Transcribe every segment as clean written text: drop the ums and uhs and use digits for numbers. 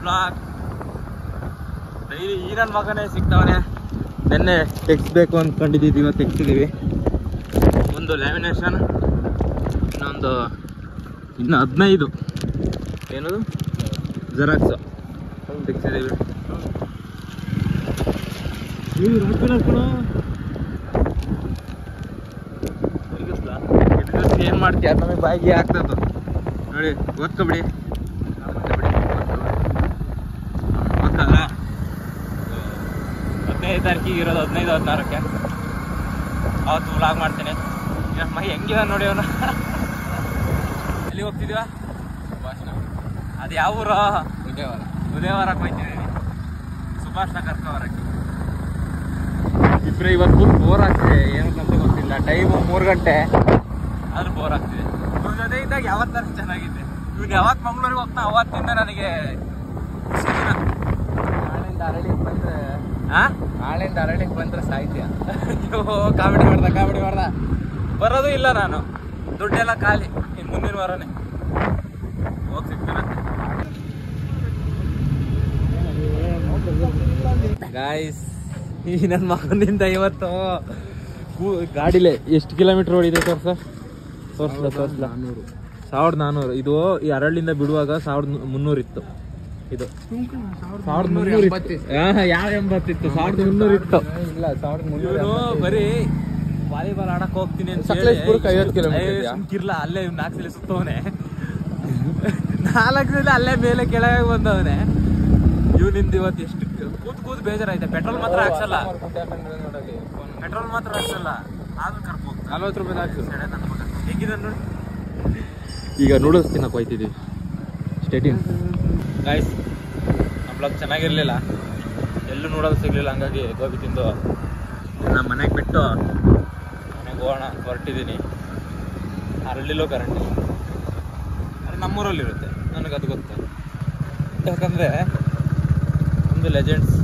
Blog. Daily ಈ ನನ್ನ ಮಗನೇ ಸಿಗ್ತಾವನೆ. ನೆನ್ನೆ ತೆಗ್ಸ್ಬೇಕು ಅಂದ್ಕೊಂಡಿದ್ದೀವಿ, ಇವತ್ತು ತೆಗ್ಸಿದ್ದೀವಿ. ಒಂದು ಲ್ಯಾಮಿನೇಷನ್, ಇನ್ನು 15 ಏನದು ಜೆರಾಕ್ಸು ತೆಗ್ಸಿದ್ದೀವಿ. ಏನು ಮಾಡ್ತೀಯ, ನಮಗೆ ಬಾಯಿಗೆ ಆಗ್ತದ ನೋಡಿ. ಓದ್ಕೊಬಿಡಿ, ಓದ್ತದ. 15 ತಾರೀಕಿಗೆ ಇರೋದು, 15, 16ಕ್ಕೆ ಅವತ್ತು ವ್ಲಾಗ್ ಮಾಡ್ತೇನೆ. ಮೈ ಹೆಂಗಿದ ನೋಡಿ ಅವನು. ಎಲ್ಲಿ ಹೋಗ್ತಿದೀವ? ಅದು ಯಾವ ಊರು? ಉದಯವಾರಕ್ಕೆ ಹೋಗ್ತಿದ್ದೀನಿ. ಸುಭಾಷ್ನ ಕರ್ಕೊಬರಕ್ಕೆ. ಇಬ್ಬರೇ ಇವತ್ತು ಫುಲ್ ಬೋರ್ ಆಗ್ತಿದೆ. ಏನಂತ ಗೊತ್ತಿಲ್ಲ. ಟೈಮು 3 ಗಂಟೆ ಆದ್ರೂ ಬೋರ್ ಆಗ್ತಿದೆ. ಇವ್ರ ಜೊತೆ ಇದ್ದಾಗ ಯಾವತ್ತಾರ ಚೆನ್ನಾಗಿದೆ. ಇವ್ನು ಯಾವತ್ತು ಮಂಗ್ಳೂರಿಗೆ ಹೋಗ್ತಾ ಅವತ್ತಿಂದ ನನಗೆ ನಾಳೆಯಿಂದ ಅರಳಿಗೆ ಬಂದ್ರೆ ಸಾಹಿತ್ಯ. ಅಯ್ಯೋ, ಕಾಮಿಡಿ ಮಾಡ್ದ. ಬರೋದು ಇಲ್ಲ ನಾನು, ದುಡ್ಡೆಲ್ಲ ಖಾಲಿ. ಇನ್ನು ಮುಂದಿನ ವಾರನೇ ಹೋಗಿ ಸಿಗ್ತಾನೆ. ಗಾಯ್ಸ್, ಈ ನನ್ನ ಮಗನಿಂದ ಇವತ್ತು ಗಾಡಿಲೆ ಎಷ್ಟು ಕಿಲೋಮೀಟರ್ ಓಡಿದೆ ತೋರ್ಸಲ 1400. ಇದು ಈ ಅರಳಿಂದ ಬಿಡುವಾಗ 1300 ಇತ್ತು. ಇದು 1380 ಯಾವ 80 ಇತ್ತು, 1300 ಇತ್ತು. ಬರೀ ವಾಲಿಬಾಲ್ ಆಡಕ್ ಹೋಗ್ತೀನಿ ಅಂತ 50 ಕಿಲೋಮೀಟರ್ ಅಲ್ಲೇ 4 ಸಲ ಸುತ್ತವನೆ. 4 ಸಲ ಅಲ್ಲೇ ಮೇಲೆ ಕೆಳಗೆ ಬಂದವನೆ. ಇವನಿಂದ ಇವತ್ತು ಎಷ್ಟು ಕೂತ್ ಬೇಜಾರಾಯ್ತು. ಪೆಟ್ರೋಲ್ ಮಾತ್ರ ಹಾಕ್ಸಲ್ಲ, ಆದ್ರೂ ಕರ್ಕೊ 40 ರೂಪಾಯಿ ಹಾಕ್ಸು. ಹೇಗಿದೆ ನೋಡಿ. ಈಗ ನೂಡಲ್ಸ್ ತಿನ್ನಕ್ಕೆ ಹೋಯ್ತಿದ್ದೀವಿ. ಸ್ಟೇಟಿಂಗ್ ಗಾಯ್ಸ್, ನಮ್ಮ ಬ್ಲಾಗ್ ಚೆನ್ನಾಗಿರ್ಲಿಲ್ಲ, ಎಲ್ಲೂ ನೂಡಲ್ಸ್ ಸಿಗ್ಲಿಲ್ಲ. ಹಂಗಾಗಿ ಗೋಬಿ ತಿಂದು ನಮ್ಮ ಮನೆಗೆ ಬಿಟ್ಟು ಮನೆಗೆ ಹೋಗೋಣ ಹೊರಟಿದ್ದೀನಿ. ಅರಳಿಲೋ ಕರೆಂಟ್ ಅದು ನಮ್ಮೂರಲ್ಲಿರುತ್ತೆ, ನನಗೆ ಅದು ಗೊತ್ತು. ಯಾಕಂದರೆ ಒಂದು ಲೆಜೆಂಡ್ಸ್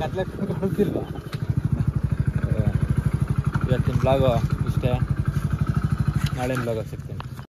ಕತ್ಲೆ ಕೊಡ್ತಿಲ್ವ. ಇವತ್ತಿನ ಬ್ಲಾಗು ಇಷ್ಟೇ. ನಾಳಿನ ಬ್ಲಾಗ್ ಸಿಗ್ತೇನೆ.